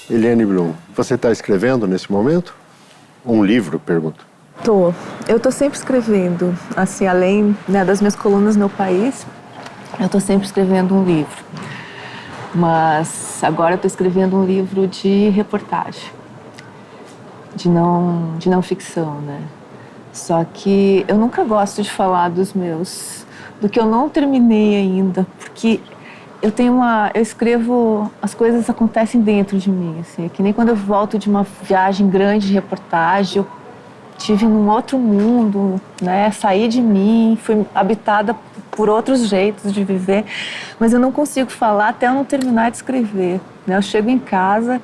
Eliane Brum, você está escrevendo nesse momento? Um livro, pergunto. Eu tô sempre escrevendo, assim, além, né, das minhas colunas no País, eu tô sempre escrevendo um livro. Mas agora eu tô escrevendo um livro de reportagem, de não ficção, né? Só que eu nunca gosto de falar do que eu não terminei ainda, porque eu escrevo, as coisas acontecem dentro de mim, assim, é que nem quando eu volto de uma viagem grande de reportagem, eu tive num outro mundo, né, saí de mim, fui habitada por outros jeitos de viver, mas eu não consigo falar até eu não terminar de escrever, né? Eu chego em casa,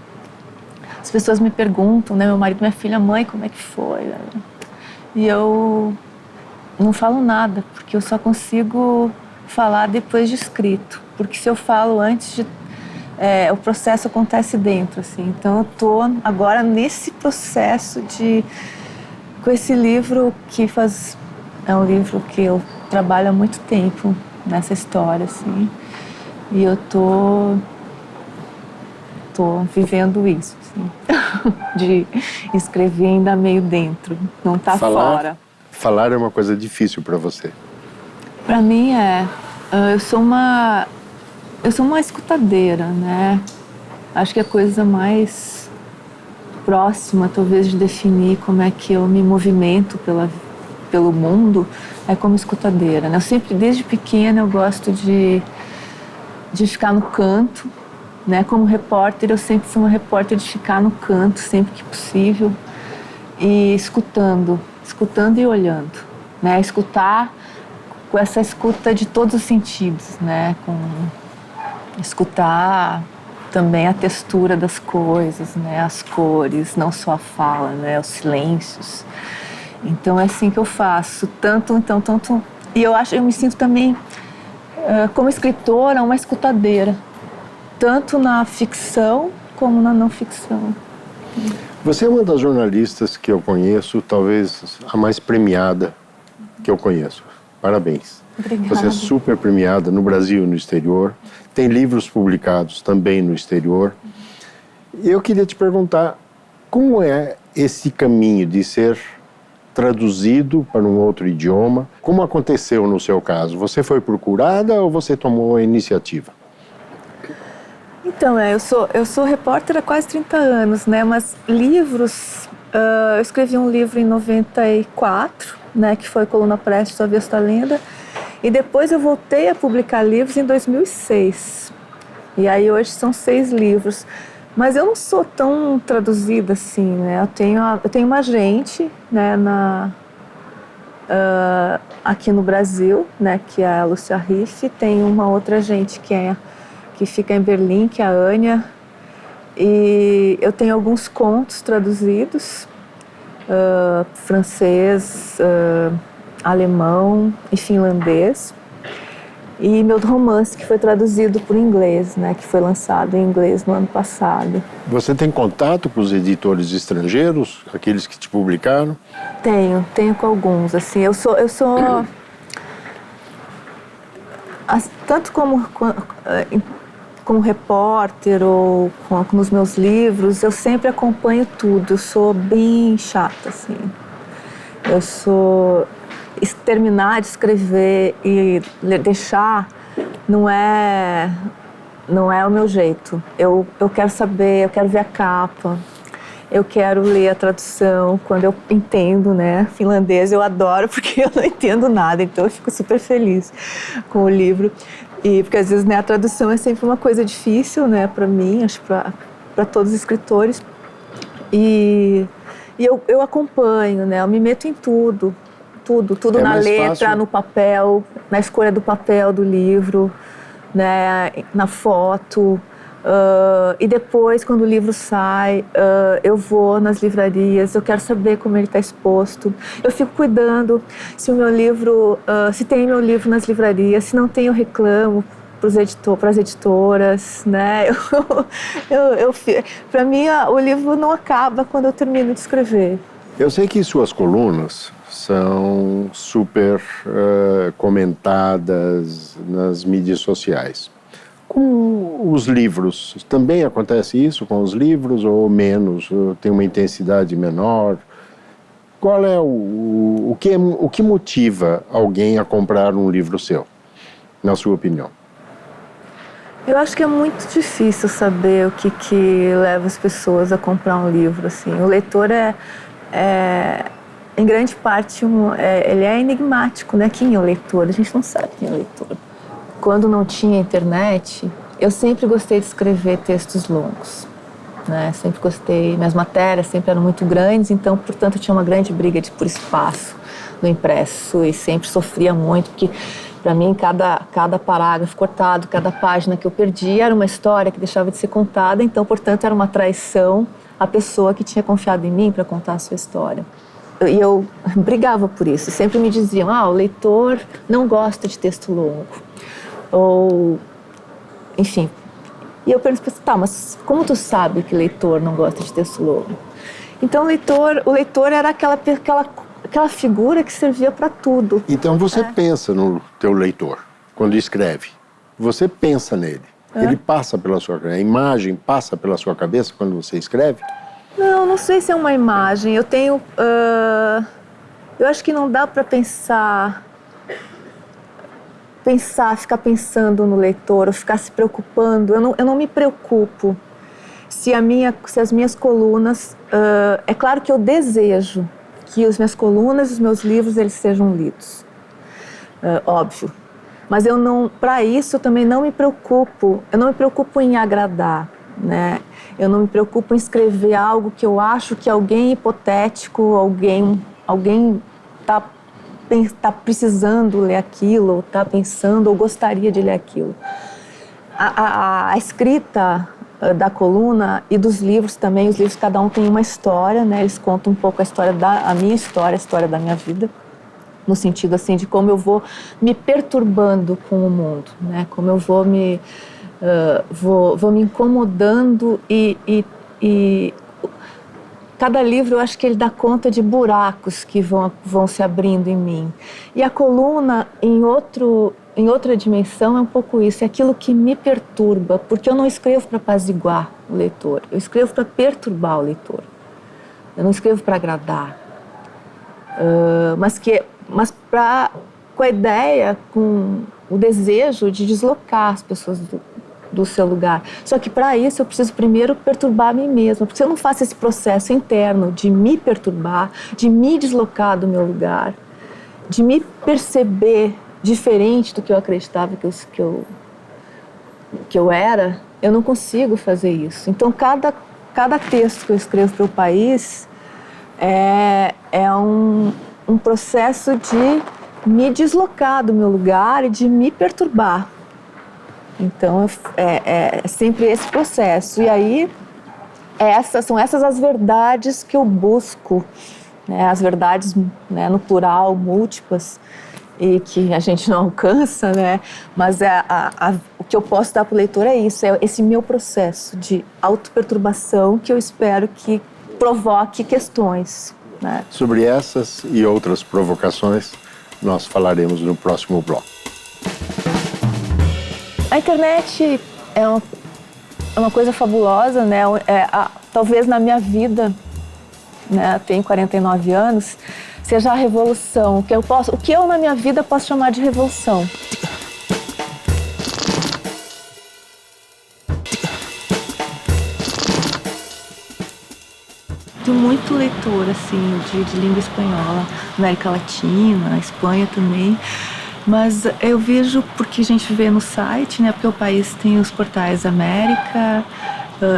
as pessoas me perguntam, né, meu marido, minha filha, mãe, como é que foi? E eu não falo nada, porque eu só consigo falar depois de escrito, porque se eu falo antes de... o processo acontece dentro, assim. Então eu tô agora nesse processo com esse livro é um livro que eu trabalho há muito tempo nessa história, assim. E eu tô vivendo isso, assim, de escrever ainda meio dentro, não tá fora. Falar é uma coisa difícil para você. Para mim eu sou uma escutadeira, né? Acho que a coisa mais próxima, talvez, de definir como é que eu me movimento pelo mundo é como escutadeira, né? Eu sempre, desde pequena, eu gosto de ficar no canto, né? Como repórter, eu sempre fui uma repórter de ficar no canto, sempre que possível, e escutando e olhando, né? Escutar com essa escuta de todos os sentidos, né? Escutar também a textura das coisas, né? As cores, não só a fala, né? Os silêncios. Então é assim que eu faço, tanto. E eu me sinto também como escritora, uma escutadeira, tanto na ficção como na não ficção. Você é uma das jornalistas que eu conheço, talvez a mais premiada que eu conheço. Parabéns. Obrigada. Você é super premiada no Brasil e no exterior. Tem livros publicados também no exterior. E eu queria te perguntar, como é esse caminho de ser traduzido para um outro idioma? Como aconteceu no seu caso? Você foi procurada ou você tomou a iniciativa? Então, eu sou repórter há quase 30 anos, né? Mas livros, eu escrevi um livro em 94, né? Que foi Coluna Prestes, A Avesso da Lenda. E depois eu voltei a publicar livros em 2006. E aí hoje são 6 livros. Mas eu não sou tão traduzida assim, né? Eu tenho uma agente, né? Aqui no Brasil, né? Que é a Lúcia Riff. Tem uma outra agente que fica em Berlim, que é a Ania. E eu tenho alguns contos traduzidos, francês, alemão e finlandês. E meu romance, que foi traduzido por inglês, né, que foi lançado em inglês no ano passado. Você tem contato com os editores estrangeiros, aqueles que te publicaram? Tenho com alguns, assim, eu sou tanto como repórter ou nos meus livros, eu sempre acompanho tudo. Eu sou bem chata, assim. Terminar de escrever e deixar não é o meu jeito. Eu quero saber, eu quero ver a capa, eu quero ler a tradução. Quando eu entendo, né, finlandês, eu adoro, porque eu não entendo nada, então eu fico super feliz com o livro. E porque às vezes, né, a tradução é sempre uma coisa difícil, né, para mim, acho para todos os escritores. E eu acompanho, né, eu me meto em tudo na letra, fácil. No papel, na escolha do papel do livro, né, na foto. E depois, quando o livro sai, eu vou nas livrarias, eu quero saber como ele está exposto. Eu fico cuidando se tem meu livro nas livrarias, se não tem, eu reclamo para as editoras, né? Para mim, o livro não acaba quando eu termino de escrever. Eu sei que suas colunas são super comentadas nas mídias sociais. Com os livros, também acontece isso com os livros ou menos? Ou tem uma intensidade menor? Qual é o que motiva alguém a comprar um livro seu, na sua opinião? Eu acho que é muito difícil saber o que leva as pessoas a comprar um livro, assim. O leitor em grande parte, ele é enigmático, né? Quem é o leitor? A gente não sabe quem é o leitor. Quando não tinha internet, eu sempre gostei de escrever textos longos, né? Sempre gostei, minhas matérias sempre eram muito grandes, então, portanto, tinha uma grande briga por espaço no impresso e sempre sofria muito, porque para mim, cada parágrafo cortado, cada página que eu perdia era uma história que deixava de ser contada, então, portanto, era uma traição à pessoa que tinha confiado em mim para contar a sua história. E eu brigava por isso, sempre me diziam, o leitor não gosta de texto longo, ou, enfim. E eu pergunto, mas como tu sabe que leitor não gosta de texto longo? Então, o leitor era aquela figura que servia para tudo. Então você pensa no teu leitor, quando escreve. Você pensa nele. Ele passa pela a imagem passa pela sua cabeça quando você escreve? Não sei se é uma imagem. Eu tenho... eu acho que não dá para ficar pensando no leitor, ou ficar se preocupando. Eu não me preocupo se as minhas colunas... é claro que eu desejo que as minhas colunas e os meus livros eles sejam lidos. Óbvio. Mas para isso eu também não me preocupo. Eu não me preocupo em agradar, né? Eu não me preocupo em escrever algo que eu acho que alguém hipotético, alguém tá precisando ler aquilo, ou está pensando, ou gostaria de ler aquilo. A escrita da coluna e dos livros também, os livros cada um tem uma história, né? Eles contam um pouco a minha história, a história da minha vida, no sentido assim de como eu vou me perturbando com o mundo, né? Como eu vou me incomodando e cada livro eu acho que ele dá conta de buracos que vão se abrindo em mim. E a coluna, em outra dimensão, é um pouco isso, é aquilo que me perturba, porque eu não escrevo para apaziguar o leitor, eu escrevo para perturbar o leitor. Eu não escrevo para agradar, mas com a ideia, com o desejo de deslocar as pessoas do seu lugar. Só que para isso eu preciso primeiro perturbar a mim mesma, porque se eu não faço esse processo interno de me perturbar, de me deslocar do meu lugar, de me perceber diferente do que eu acreditava que eu era, eu não consigo fazer isso. Então cada texto que eu escrevo para o país é um processo de me deslocar do meu lugar e de me perturbar. Então, é sempre esse processo. E aí, são essas as verdades que eu busco, né? As verdades, né, no plural, múltiplas, e que a gente não alcança, né? Mas o que eu posso dar para o leitor é isso, é esse meu processo de autoperturbação que eu espero que provoque questões, né? Sobre essas e outras provocações, nós falaremos no próximo bloco. A internet é uma coisa fabulosa, né? Talvez na minha vida, né? Eu tenho 49 anos, seja a revolução. O que eu na minha vida posso chamar de revolução. Tem muito leitor, assim, de língua espanhola, América Latina, Espanha também. Mas eu vejo, porque a gente vê no site, né? Porque o país tem os portais América,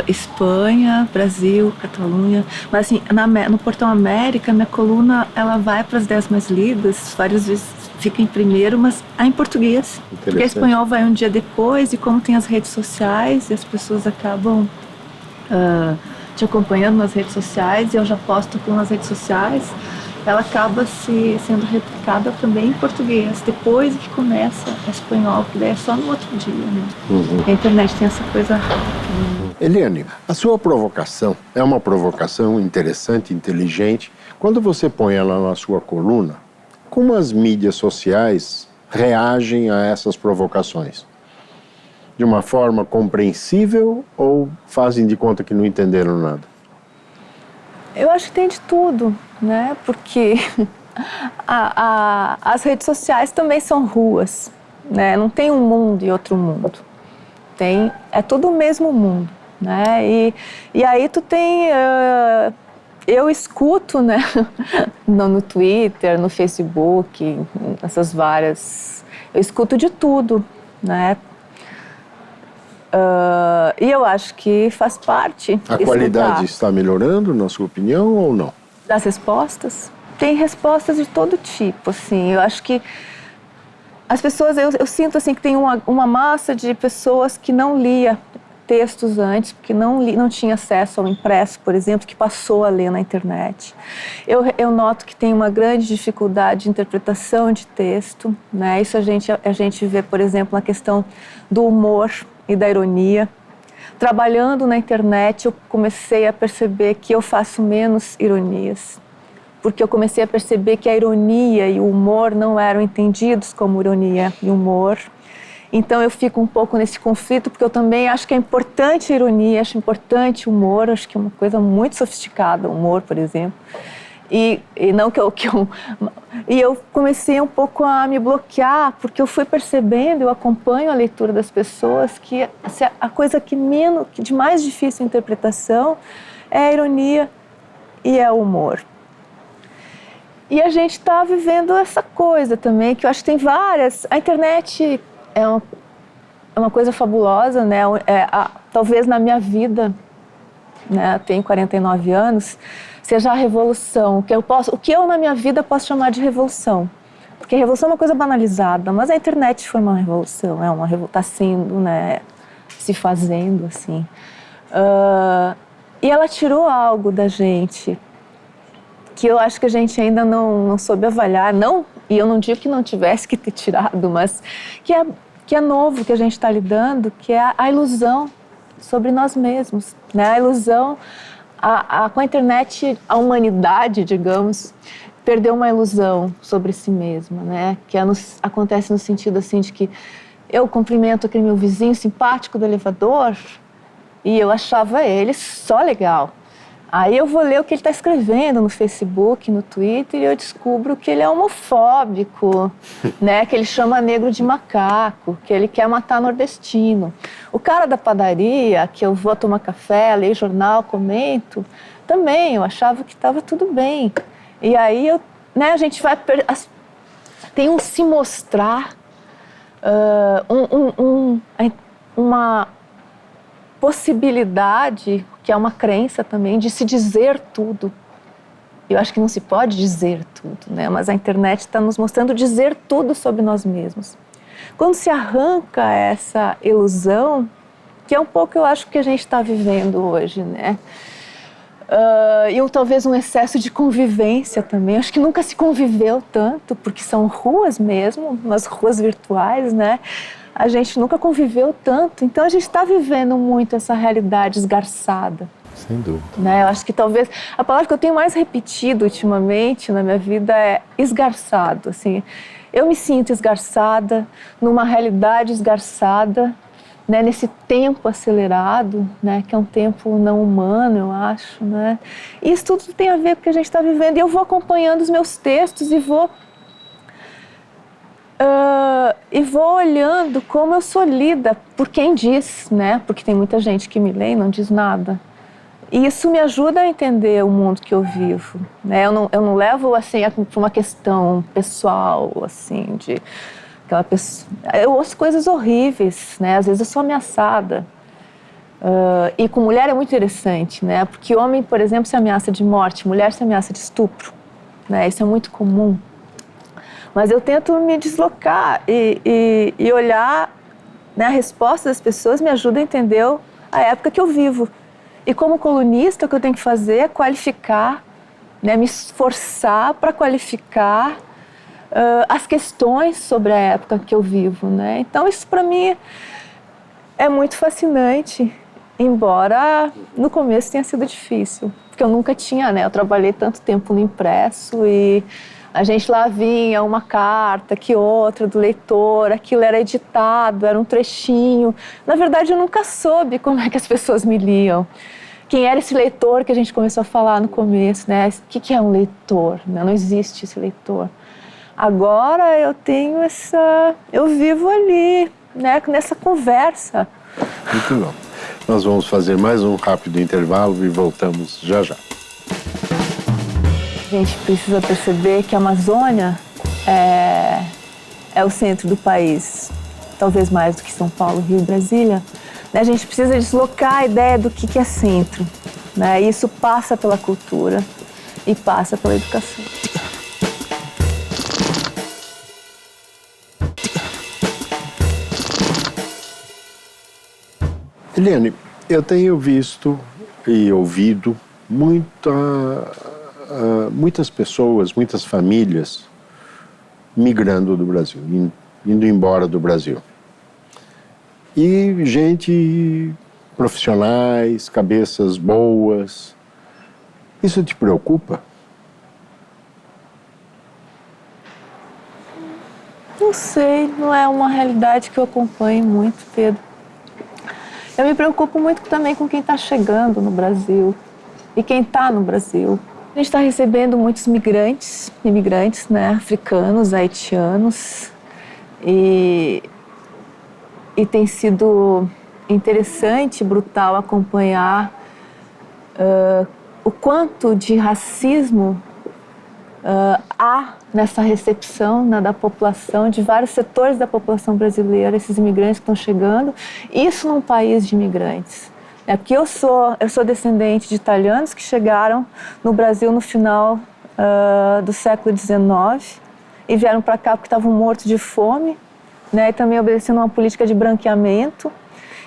Espanha, Brasil, Catalunha. Mas assim, no portal América, minha coluna, ela vai para as 10 mais lidas, várias vezes fica em primeiro, mas em português. Porque a espanhol vai um dia depois, e como tem as redes sociais, e as pessoas acabam te acompanhando nas redes sociais, e eu já posto nas redes sociais, ela acaba sendo replicada também em português, depois que começa a espanhol, que daí é só no outro dia, né? A internet tem essa coisa rápida. Eliane, a sua provocação é uma provocação interessante, inteligente. Quando você põe ela na sua coluna, como as mídias sociais reagem a essas provocações? de uma forma compreensível ou fazem de conta que não entenderam nada? Eu acho que tem de tudo, né? Porque as redes sociais também são ruas, né? Não tem um mundo e outro mundo. É tudo o mesmo mundo, né? E aí tu tem... eu escuto, né? no Twitter, no Facebook, essas várias... Eu escuto de tudo, né? E eu acho que faz parte. A qualidade está melhorando, na sua opinião, ou não? Das respostas? Tem respostas de todo tipo, assim. Eu acho que as pessoas... Eu sinto, assim, que tem uma massa de pessoas que não lia textos antes, porque não tinha acesso ao impresso, por exemplo, que passou a ler na internet. Eu noto que tem uma grande dificuldade de interpretação de texto, né? Isso a gente vê, por exemplo, na questão do humor e da ironia. Trabalhando na internet, eu comecei a perceber que eu faço menos ironias, porque eu comecei a perceber que a ironia e o humor não eram entendidos como ironia e humor. Então eu fico um pouco nesse conflito, porque eu também acho que é importante a ironia, acho importante o humor, acho que é uma coisa muito sofisticada, o humor, por exemplo. E não e eu comecei um pouco a me bloquear, porque eu fui percebendo, eu acompanho a leitura das pessoas, que a coisa de mais difícil interpretação é a ironia e é o humor. E a gente está vivendo essa coisa também, que eu acho que tem várias... A internet é uma coisa fabulosa, né? Talvez na minha vida, né? Eu tenho 49 anos, seja a revolução, o que eu na minha vida posso chamar de revolução. Porque a revolução é uma coisa banalizada, mas a internet foi uma revolução, está sendo, né? Se fazendo, assim. E ela tirou algo da gente que eu acho que a gente ainda não soube avaliar, e eu não digo que não tivesse que ter tirado, mas que é novo, que a gente está lidando, que é a ilusão sobre nós mesmos, né? A ilusão, com a internet, a humanidade, digamos, perdeu uma ilusão sobre si mesma, né? Que acontece no sentido assim de que eu cumprimento aquele meu vizinho simpático do elevador e eu achava ele só legal. Aí eu vou ler o que ele está escrevendo no Facebook, no Twitter, e eu descubro que ele é homofóbico, né? Que ele chama negro de macaco, que ele quer matar nordestino. O cara da padaria, que eu vou tomar café, leio jornal, comento, também eu achava que estava tudo bem. E aí a gente vai... Tem um se mostrar, uma possibilidade, que é uma crença também, de se dizer tudo. Eu acho que não se pode dizer tudo, né? Mas a internet está nos mostrando dizer tudo sobre nós mesmos. Quando se arranca essa ilusão, que é um pouco, eu acho, que a gente está vivendo hoje, né? Talvez um excesso de convivência também. Acho que nunca se conviveu tanto, porque são ruas mesmo, umas ruas virtuais, né? A gente nunca conviveu tanto, então a gente está vivendo muito essa realidade esgarçada. Sem dúvida. Né? Eu acho que talvez a palavra que eu tenho mais repetido ultimamente na minha vida é esgarçado. Assim, eu me sinto esgarçada, numa realidade esgarçada, né? Nesse tempo acelerado, né? Que é um tempo não humano, eu acho. Né? E isso tudo tem a ver com o que a gente está vivendo. E eu vou acompanhando os meus textos e vou olhando como eu sou lida por quem diz, né? Porque tem muita gente que me lê e não diz nada. E isso me ajuda a entender o mundo que eu vivo, né? Eu não levo assim para uma questão pessoal, assim, de aquela pessoa. Eu ouço coisas horríveis, né? Às vezes eu sou ameaçada. E com mulher é muito interessante, né? Porque homem, por exemplo, se ameaça de morte, mulher se ameaça de estupro, né? Isso é muito comum. Mas eu tento me deslocar e olhar, né, a resposta das pessoas me ajuda a entender a época que eu vivo. E como colunista, o que eu tenho que fazer é qualificar, né, me esforçar para qualificar as questões sobre a época que eu vivo. Né? Então isso para mim é muito fascinante, embora no começo tenha sido difícil. Porque eu nunca tinha, né? Eu trabalhei tanto tempo no impresso e A gente lá vinha uma carta, que outra do leitor, aquilo era editado, era um trechinho. Na verdade, eu nunca soube como é que as pessoas me liam. Quem era esse leitor que a gente começou a falar no começo, né? O que é um leitor? Não existe esse leitor. Agora eu tenho eu vivo ali, né? Nessa conversa. Muito bom. Nós vamos fazer mais um rápido intervalo e voltamos já já. A gente precisa perceber que a Amazônia é o centro do país, talvez mais do que São Paulo, Rio e Brasília. A gente precisa deslocar a ideia do que é centro, né? Isso passa pela cultura e passa pela educação. Eliane, eu tenho visto e ouvido muitas pessoas, muitas famílias migrando do Brasil, indo embora do Brasil. E gente, profissionais, cabeças boas. Isso te preocupa? Não sei, não é uma realidade que eu acompanho muito, Pedro. Eu me preocupo muito também com quem está chegando no Brasil e quem está no Brasil. A gente está recebendo muitos imigrantes, né, africanos, haitianos, e tem sido interessante, brutal acompanhar o quanto de racismo há nessa recepção, né, da população, de vários setores da população brasileira, esses imigrantes que estão chegando, isso num país de imigrantes. Porque eu sou descendente de italianos que chegaram no Brasil no final do século XIX e vieram para cá porque estavam mortos de fome, né, e também obedecendo uma política de branqueamento,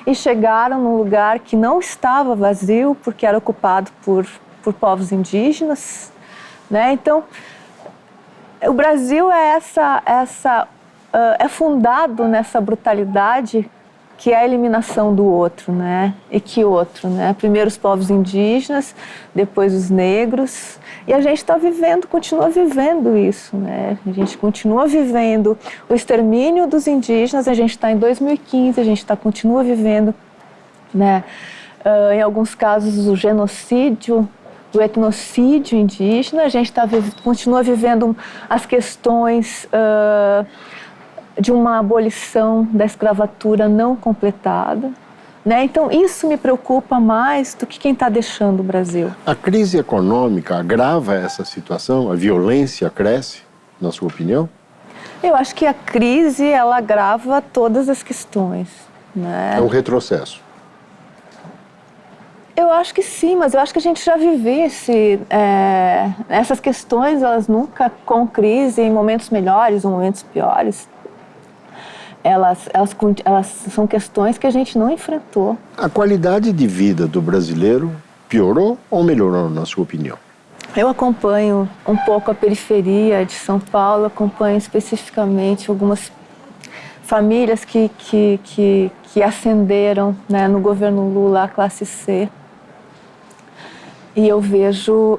e chegaram num lugar que não estava vazio porque era ocupado por povos indígenas, né? Então, o Brasil é fundado nessa brutalidade que é a eliminação do outro, né? E que outro, né? Primeiro os povos indígenas, depois os negros, e a gente continua vivendo isso, né? A gente continua vivendo o extermínio dos indígenas, a gente está em 2015, a gente continua vivendo, né? Em alguns casos, o genocídio, o etnocídio indígena, a gente continua vivendo as questões de uma abolição da escravatura não completada, né? Então, isso me preocupa mais do que quem está deixando o Brasil. A crise econômica agrava essa situação? A violência cresce, na sua opinião? Eu acho que a crise, ela agrava todas as questões, né? É um retrocesso. Eu acho que sim, mas eu acho que a gente já vivesse essas questões, elas nunca, com crise, em momentos melhores ou momentos piores, elas são questões que a gente não enfrentou. A qualidade de vida do brasileiro piorou ou melhorou, na sua opinião? Eu acompanho um pouco a periferia de São Paulo, acompanho especificamente algumas famílias que ascenderam, né, no governo Lula a classe C. E eu vejo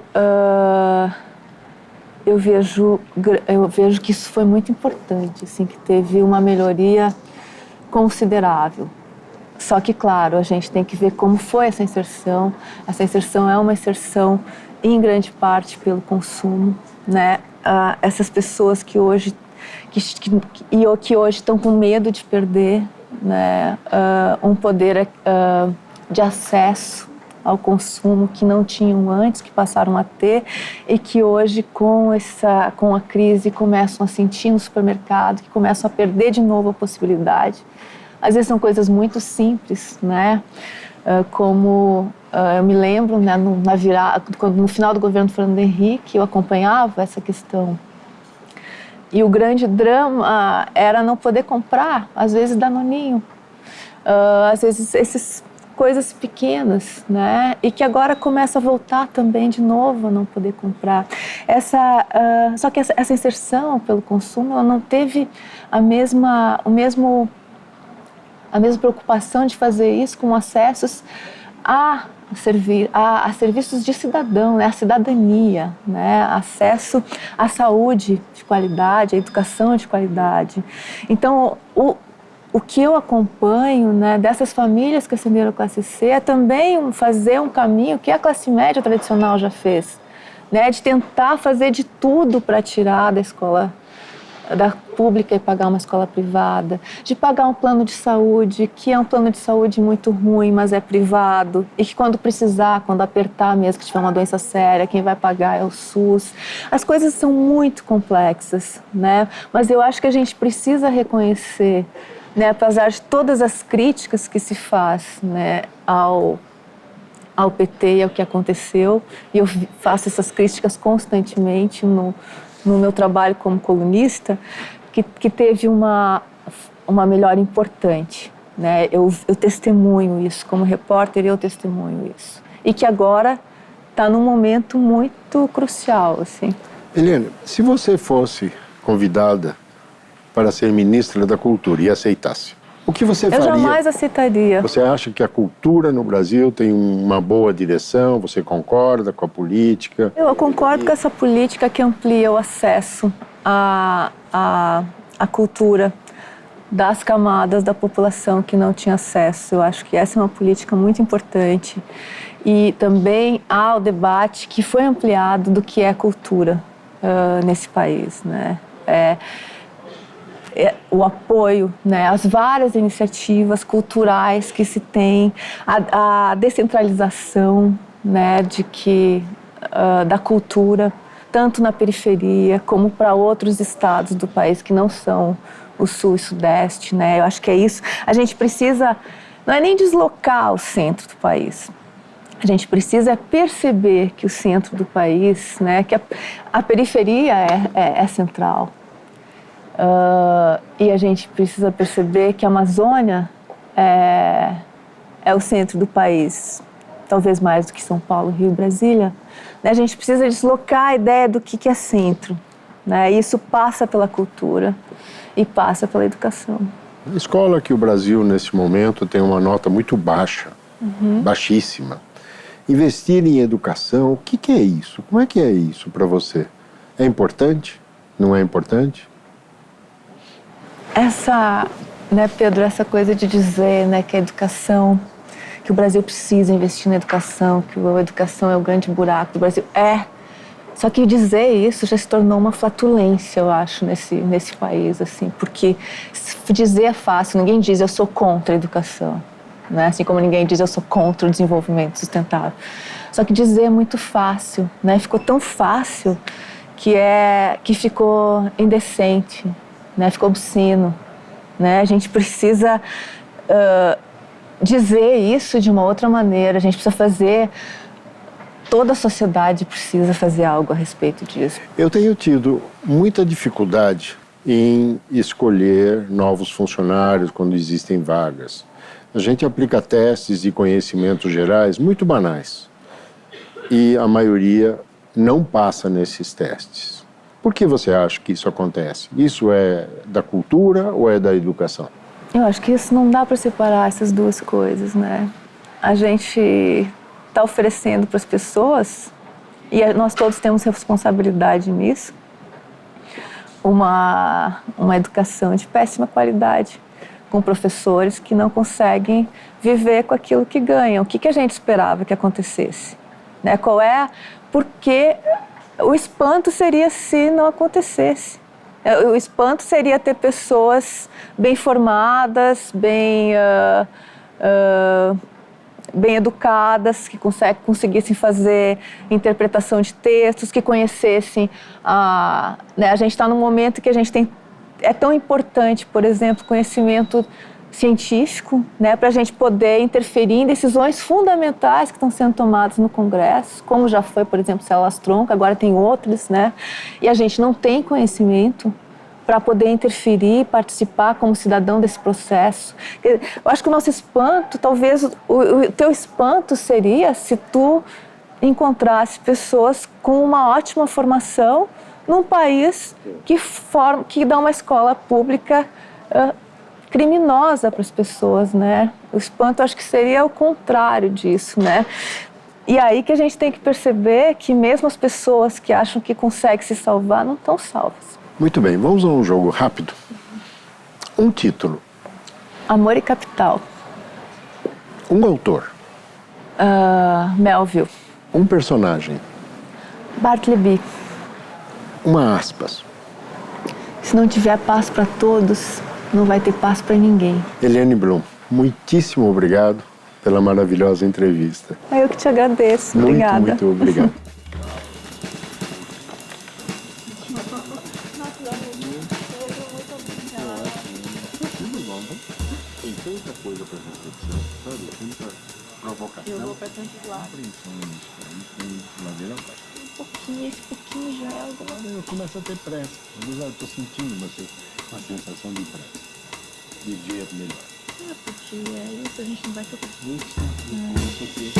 que isso foi muito importante, assim, que teve uma melhoria considerável. Só que, claro, a gente tem que ver como foi essa inserção. Essa inserção é uma inserção, em grande parte, pelo consumo, né? Essas pessoas que hoje estão com medo de perder, né, um poder de acesso ao consumo que não tinham antes, que passaram a ter, e que hoje, com a crise, começam a sentir no supermercado, que começam a perder de novo a possibilidade. Às vezes são coisas muito simples, né? Como eu me lembro, né, no final do governo Fernando Henrique, eu acompanhava essa questão. E o grande drama era não poder comprar, às vezes, Danoninho. Às vezes, essas coisas pequenas, né? E que agora começa a voltar também de novo a não poder comprar. Só que essa inserção pelo consumo, ela não teve a mesma preocupação de fazer isso com acessos a serviços de cidadão, né? A cidadania, né? Acesso à saúde de qualidade, à educação de qualidade. Então, o que eu acompanho, né, dessas famílias que ascenderam à classe C é também fazer um caminho que a classe média tradicional já fez, né? De tentar fazer de tudo para tirar da escola da pública e pagar uma escola privada, de pagar um plano de saúde, que é um plano de saúde muito ruim, mas é privado, e que quando precisar, quando apertar mesmo, que tiver uma doença séria, quem vai pagar é o SUS. As coisas são muito complexas, né? Mas eu acho que a gente precisa reconhecer, né, apesar de todas as críticas que se faz, né, ao PT e ao que aconteceu, e eu faço essas críticas constantemente no meu trabalho como colunista, que teve uma melhora importante, né? Eu testemunho isso, como repórter eu testemunho isso. E que agora está num momento muito crucial, assim. Helena, se você fosse convidada para ser ministra da Cultura e aceitasse, o que você faria? Eu jamais aceitaria. Você acha que a cultura no Brasil tem uma boa direção? Você concorda com a política? Eu concordo com essa política que amplia o acesso à cultura das camadas da população que não tinha acesso. Eu acho que essa é uma política muito importante. E também há o debate que foi ampliado do que é cultura nesse país, né? O apoio, né, às várias iniciativas culturais que se tem, a descentralização, né, da cultura, tanto na periferia como para outros estados do país que não são o sul e sudeste, né? Eu acho que é isso. A gente precisa, não é nem deslocar o centro do país, a gente precisa perceber que o centro do país, né, que a periferia é central. E a gente precisa perceber que a Amazônia é o centro do país, talvez mais do que São Paulo, Rio e Brasília. A gente precisa deslocar a ideia do que é centro, né? E isso passa pela cultura e passa pela educação. A escola que o Brasil, nesse momento, tem uma nota muito baixa, baixíssima. Investir em educação, o que é isso? Como é que é isso para você? É importante? Não é importante? Né, Pedro, essa coisa de dizer, né, que a educação, que o Brasil precisa investir na educação, que a educação é o grande buraco do Brasil. Só que dizer isso já se tornou uma flatulência, eu acho, nesse país, assim, porque dizer é fácil, ninguém diz eu sou contra a educação, né? Assim como ninguém diz eu sou contra o desenvolvimento sustentável. Só que dizer é muito fácil, né? Ficou tão fácil que ficou indecente, né? Ficou obsceno, né? A gente precisa dizer isso de uma outra maneira, a gente precisa fazer, toda a sociedade precisa fazer algo a respeito disso. Eu tenho tido muita dificuldade em escolher novos funcionários quando existem vagas. A gente aplica testes de conhecimentos gerais muito banais e a maioria não passa nesses testes. Por que você acha que isso acontece? Isso é da cultura ou é da educação? Eu acho que isso não dá para separar essas duas coisas, né? A gente está oferecendo para as pessoas, e nós todos temos responsabilidade nisso, uma educação de péssima qualidade, com professores que não conseguem viver com aquilo que ganham. O que a gente esperava que acontecesse? Né? Porque o espanto seria se não acontecesse. O espanto seria ter pessoas bem formadas, bem educadas, que conseguissem fazer interpretação de textos, que conhecessem. Né? A gente está num momento que a gente tem... É tão importante, por exemplo, conhecimento científico, né, para a gente poder interferir em decisões fundamentais que estão sendo tomadas no Congresso, como já foi, por exemplo, células tronco, agora tem outras, né, e a gente não tem conhecimento para poder interferir, participar como cidadão desse processo. Eu acho que o nosso espanto, talvez o teu espanto seria se tu encontrasse pessoas com uma ótima formação num país que dá uma escola pública criminosa para as pessoas, né? O espanto acho que seria o contrário disso, né? E aí que a gente tem que perceber que mesmo as pessoas que acham que conseguem se salvar não estão salvas. Muito bem, vamos a um jogo rápido. Um título. Amor e Capital. Um autor. Melville. Um personagem. Bartleby. Uma aspas. Se não tiver paz para todos, não vai ter paz para ninguém. Eliane Blum, muitíssimo obrigado pela maravilhosa entrevista. Eu que te agradeço. Obrigada. Muito obrigado. Tem tanta coisa para reflexão, sabe? Tanta provocação. Eu vou para tanto lado. Apreensões, com ladeira abaixo. Esse pouquinho já é alguma coisa. Eu começo a ter pressa. Às vezes eu estou sentindo uma sensação de pressa. De ver melhor. Porque é isso, a gente não vai tocar. Isso aqui.